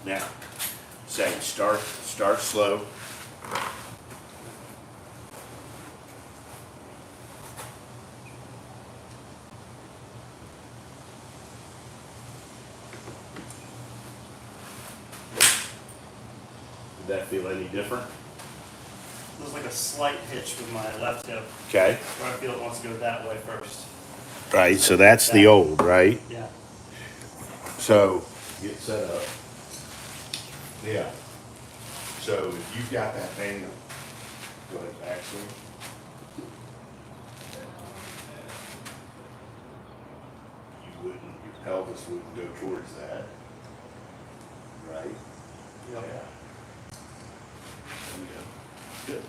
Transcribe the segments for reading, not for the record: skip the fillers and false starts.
Now, same, start slow. Did that feel any different? There's like a slight hitch with my left hip, Okay. where I feel it wants to go that way first. Right, so that's the old, right? Yeah. So, get set up. Yeah. So if you've got that manual, go ahead, backswing. You wouldn't, your pelvis wouldn't go towards that. Right? Yep. Yeah. There we go. Good.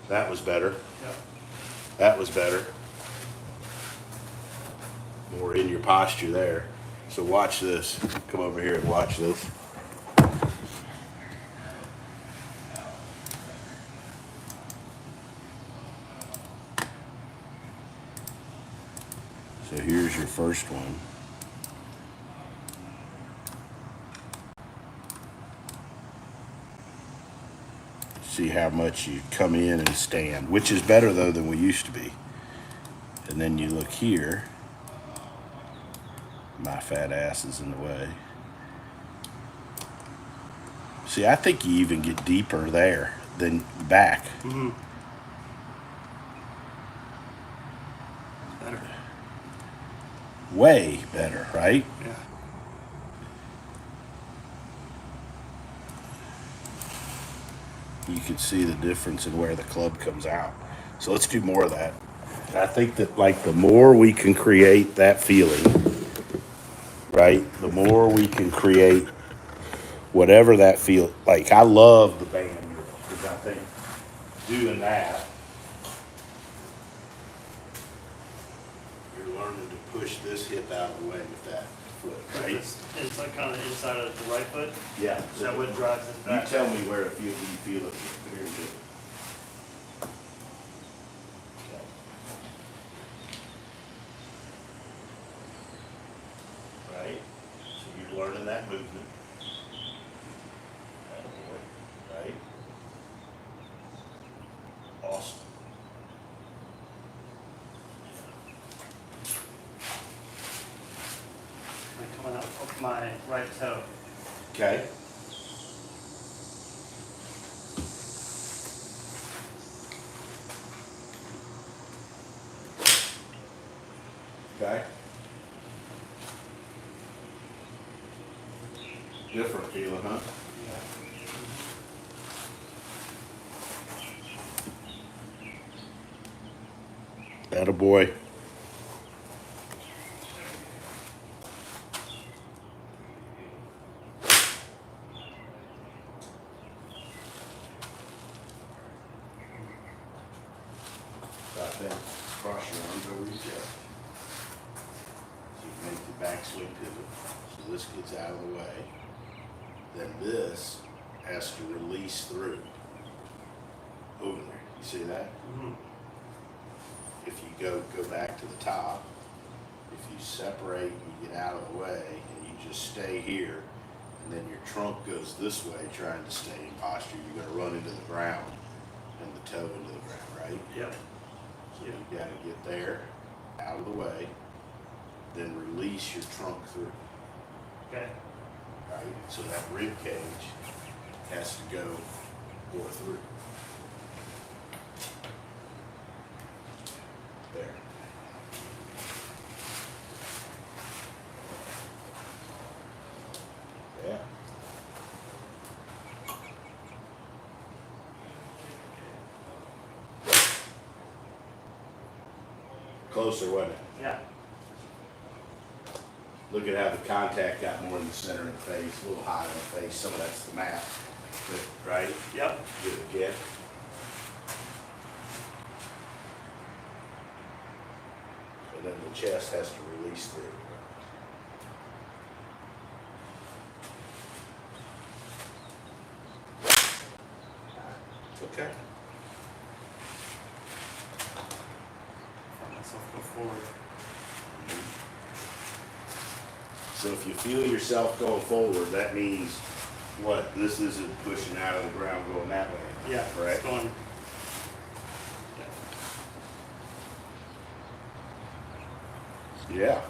That was better. Yep. That was better. More in your posture there. So watch this. Come over here and watch this. So here's your first one. See how much you come in and stand, which is better though than we used to be. And then you look here. My fat ass is in the way. See, I think you even get deeper there than back. Mm-hmm. Better. Way better, right? Yeah. You can see the difference in where the club comes out. So let's do more of that. I think that like the more we can create that feeling, right? The more we can create whatever that feel like. I love the band because I think doing that, you're learning to push this hip out of the way with that foot, right? It's like kind of inside of the right foot. Yeah. Is that what drives this You back? tell me where it feels, you feel it. Very good. Right? So you're learning that movement. Right? Awesome. I'm coming out of my right toe. Okay. Okay. Different feeling, huh? Atta boy. About that. Cross your arms over your chest. So you make the backswing pivot. So this gets out of the way. Then this has to release through. Over there. You see that? Mm-hmm. If you go back to the top, if you separate and you get out of the way and you just stay here, and then your trunk goes this way trying to stay in posture, you're going to run into the ground and the toe into the ground, right? Yep. So you got to get there, out of the way, then release your trunk through, Okay. right? So that rib cage has to go more through. There. Yeah. Closer, wasn't it? Yeah. Look at how the contact got more in the center of the face, a little high in the face. Some of that's the mat, but, right? Yep. Good again. And then the chest has to release through. Okay. So if you feel yourself going forward, that means what? This isn't pushing out of the ground going that way. Yeah, Right. it's going. Yeah.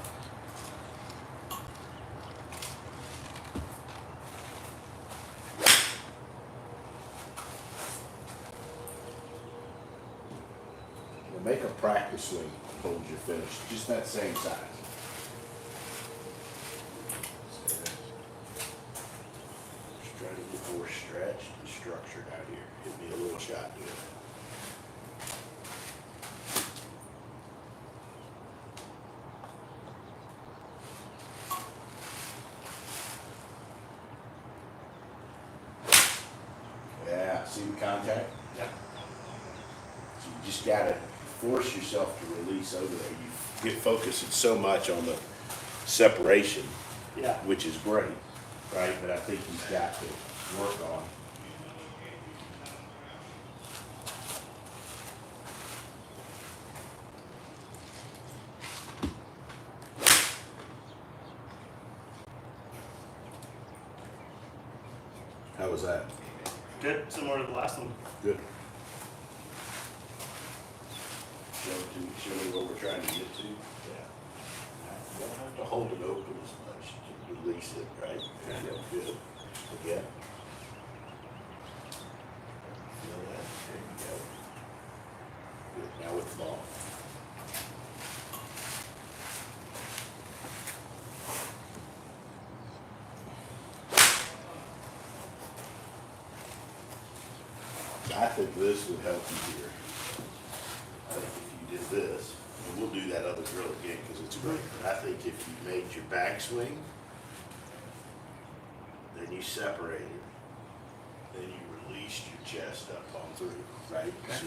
Well, make a practice swing hold your finish, just that same size. Just try to get more stretched and structured out here. Give me a little shot here. Yeah, see the contact? Yeah. So you just gotta force yourself to release over there. You get focusing so much on the separation, Yeah. which is great, right? But I think you've got to work on. How was that? Good. Similar to the last one. Good. Show me what we're trying to get to. Yeah. You don't have to hold it open as much. You can release it, right? Yeah. Good. Again. Feel that? There you go. Good. Now with the ball. I think this would help you here. I think if you did this, and we'll do that other drill again because it's great, but I think if you made your backswing, then you separated, then you released your chest up on through, right? Okay.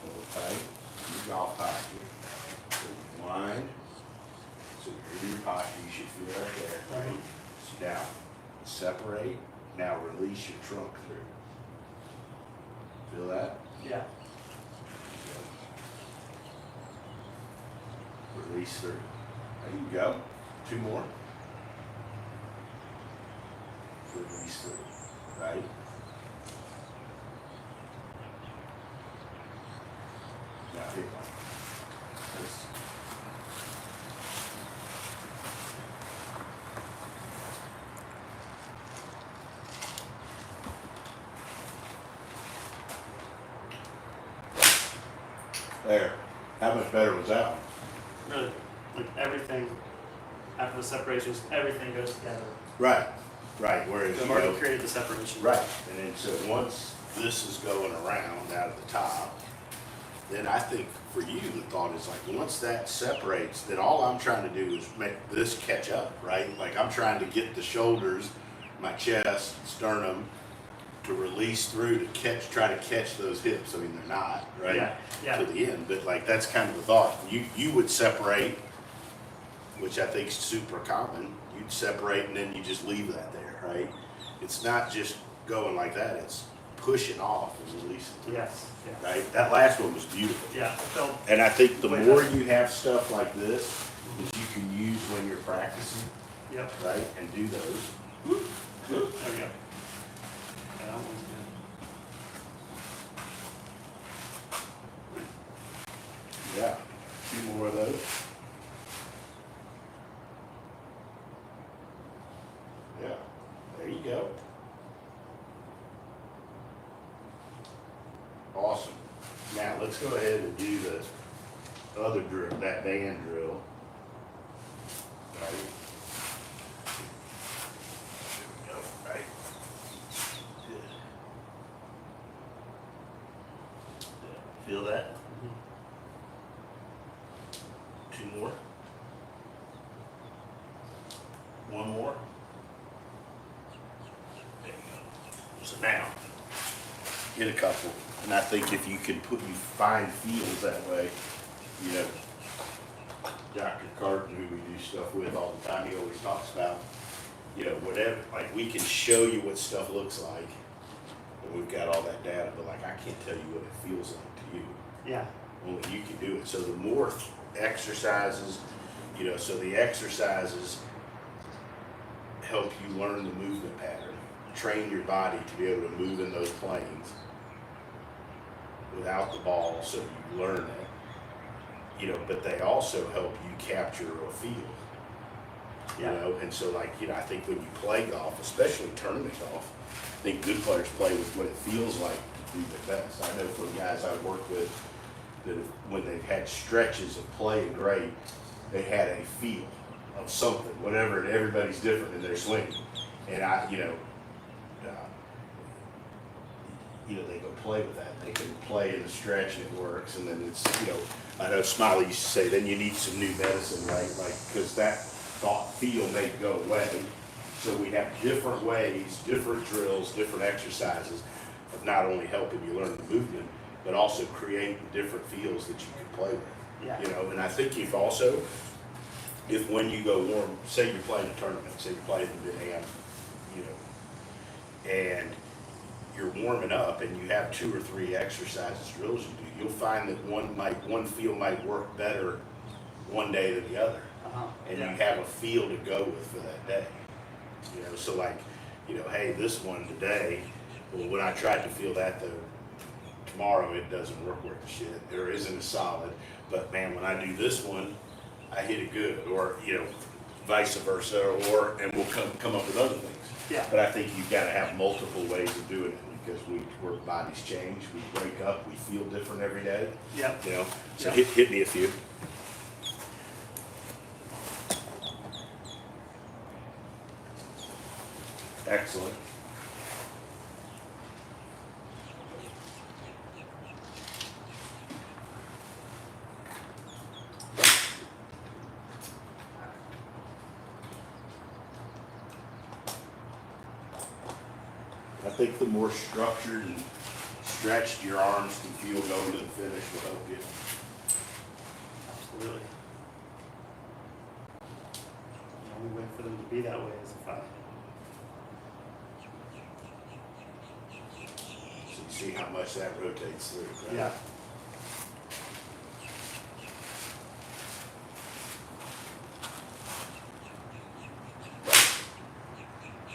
Hold tight, your golf posture, wind, so you're in your posture, you should feel right there, right? So now, separate, now release your trunk through. Feel that? Yeah. Release through. There you go. Two more. Release through. Right? Now hit one. This. There. How much better was that one? Really, like everything after the separations, everything goes together. Right. Right. Whereas So I've you already know, created the separation. right. And then so once this is going around out of the top, then I think for you the thought is like once that separates, then all I'm trying to do is make this catch up, right? Like I'm trying to get the shoulders, my chest, sternum to release through to catch, try to catch those hips. I mean they're not, right? Yeah, yeah. To the end, but like that's kind of the thought. You would separate, which I think is super common. You'd separate and then you just leave that there, right? It's not just going like that. It's pushing off and releasing. Yes. Yeah. Right? That last one was beautiful. Yeah. It felt. And I think the Way more better. you have stuff like this that you can use when you're practicing, Yep. right? And do those. There we go. Yeah, that one's good. Yeah. Two more of those. Yeah. There you go. Awesome. Now let's go ahead and do the other drill, that band drill. Right. There we go. Right. Good. Yeah. Feel that? Two more. One more. There you go. So now, get a couple. And I think if you can you find feels that way, you know, Dr. Carton, who we do stuff with all the time, he always talks about, you know, whatever, like we can show you what stuff looks like, and we've got all that data, but like I can't tell you what it feels like to you. Yeah. Only you can do it. So the more exercises, so the exercises help you learn the movement pattern, train your body to be able to move in those planes without the ball, so you learn it, but they also help you capture a feel, and so I think when you play golf, especially tournament golf, I think good players play with what it feels like to do their best. I know from guys I work with that when they've had stretches of playing great, they had a feel of something, whatever, and everybody's different in their swing. And they go play with that. They can play in the stretch and it works. And then it's, I know Smiley used to say, then you need some new medicine, right? Because that thought feel may go away. So we have different ways, different drills, different exercises of not only helping you learn the movement, but also create the different feels that you can play with. Yeah. And I think if when you go warm, say you're playing a tournament, say you're playing in Mid-Am, and you're warming up and you have 2 or 3 exercises, drills you do, you'll find that one feel might work better one day than the other. And you have a feel to go with for that day. So hey, this one today, well, when I tried to feel that though, tomorrow it doesn't work worth the shit, or isn't as solid, but man, when I do this one, I hit it good, or vice versa, and we'll come up with other things. Yeah. But I think you've got to have multiple ways of doing it, because our bodies change, we break up, we feel different every day. Yeah. So Yeah. hit me a few. Excellent. I think the more structured and stretched your arms can feel going to the finish will help you. Absolutely. The only way for them to be that way is if I. So you see how much that rotates through, right? Yeah.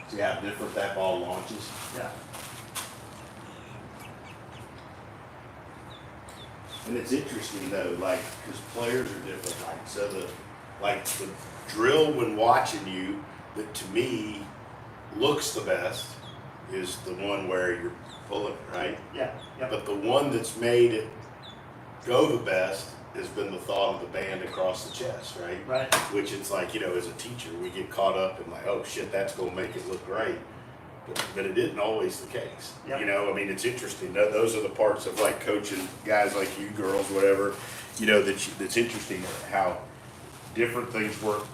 See how different that ball launches? Yeah. And it's interesting though, because players are different. So the drill when watching you that to me looks the best is the one where you're pulling it, right? Yeah. Yeah. But the one that's made it go the best has been the thought of the band across the chest, right? Right. Which it's as a teacher, we get caught up in oh shit, that's gonna make it look great. But it isn't always the case. Yep. It's interesting. Those are the parts of coaching guys like you, girls, whatever, that's interesting how different things work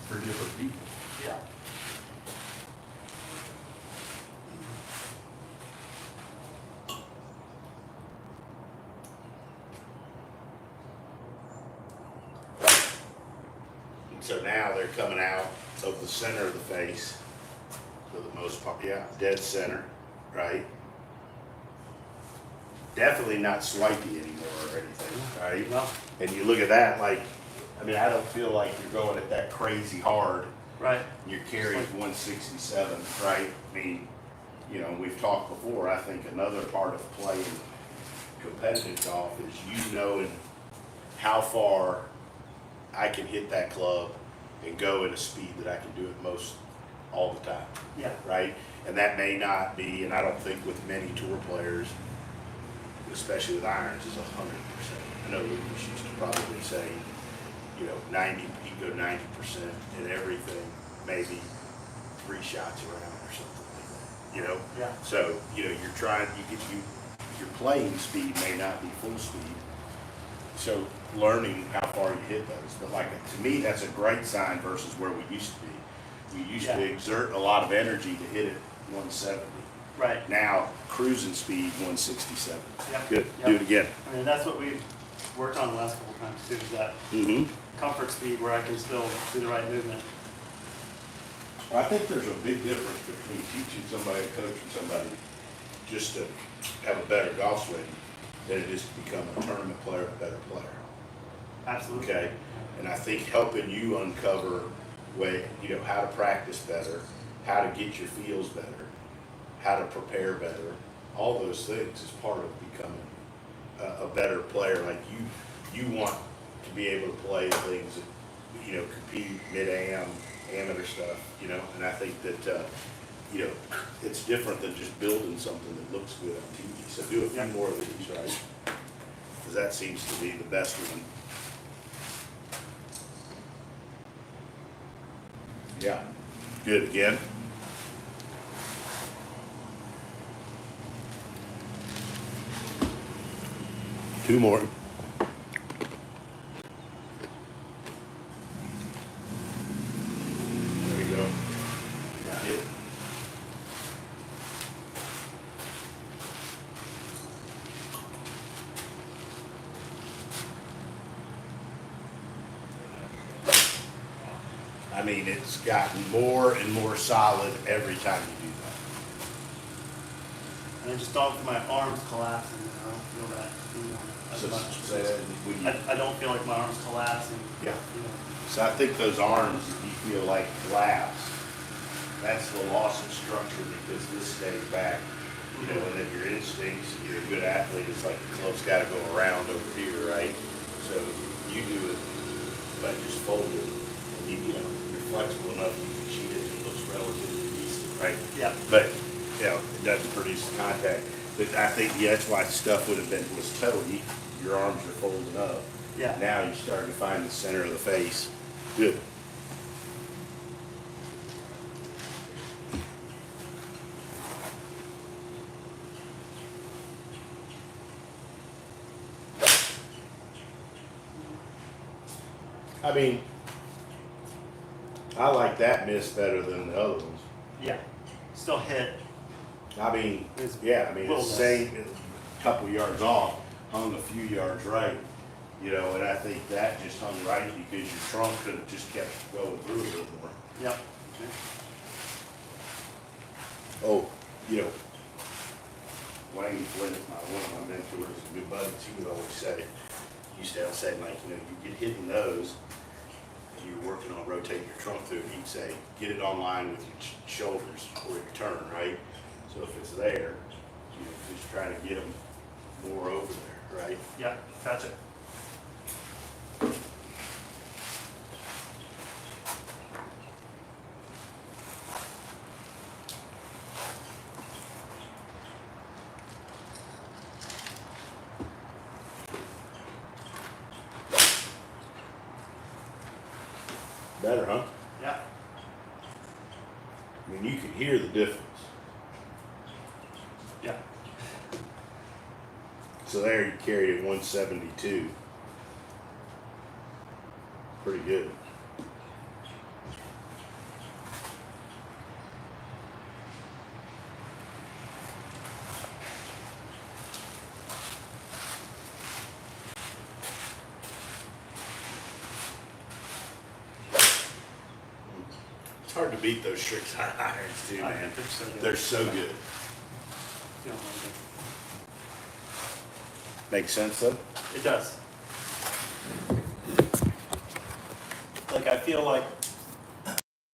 for different people. Yeah. So now they're coming out of the center of the face for the most part. Yeah, dead center, right? Definitely not swipey anymore or anything, right? No. And you look at that I don't feel like you're going at that crazy hard. Right. Your carry is 167, right? We've talked before, I think another part of playing competitive golf is knowing how far I can hit that club and go at a speed that I can do it most all the time. Yeah. Right? And that may not be, and I don't think with many tour players, especially with irons, is 100%. I know Lucas used to probably say, 90, you can go 90% in everything, maybe 3 shots around or something like that, Yeah. So, you're trying, your playing speed may not be full speed. So learning how far you hit those. But to me, that's a great sign versus where we used to be. We used to exert a lot of energy to hit it 170. Right. Now, cruising speed 167. Yep. Good. Yep. Do it again. That's what we've worked on the last couple of times too, is that comfort speed where I can still do the right movement. Well, I think there's a big difference between teaching somebody, coaching somebody just to have a better golf swing than it is to become a tournament player, a better player. Absolutely. Okay, and I think helping you uncover how to practice better, how to get your feels better, how to prepare better, all those things is part of becoming a better player. Like you want to be able to play things that, compete mid-am, amateur stuff, and I think that, it's different than just building something that looks good on TV. So do a few more of these, right? Because that seems to be the best one. Yeah, good again. Two more. There you go. Yeah. I mean, it's gotten more and more solid every time you do that. And I just don't feel my arms collapsing. I don't feel that as So, much. say that when you, I don't feel like my arms collapsing. yeah. So I think those arms, you feel like collapse. That's the loss of structure because this stays back. And then your instincts, you're a good athlete, it's like the club's got to go around over here, right? So you do it, but just fold it. And you're flexible enough, you can cheat it, it looks relatively decent, right? Yeah. But, it doesn't produce contact. But I think, that's why stuff was toey. Your arms are folded up. Yeah. Now you're starting to find the center of the face. Good. I mean, I like that miss better than the other ones. Yeah. Still hit. I mean, It's it's the wilderness. same, a couple yards off, hung a few yards right, and I think that just hung right because your trunk could have just kept going through a little more. Yep. Oh, Wayne Flynn, one of my mentors, good buddies, he would always say, like, you get hit in the nose, and you're working on rotating your trunk through it, he'd say, get it on line with your shoulders or your turn, right? So if it's there, just try to get them more over there, right? Yeah. Gotcha. Better, huh? Yeah. I mean, you can hear the difference. Yeah. So there you carried it 172. Pretty good. It's hard to beat those tricks on irons too, man. They're so good. They're so good. Feel amazing. Makes sense though? It does. Like I feel like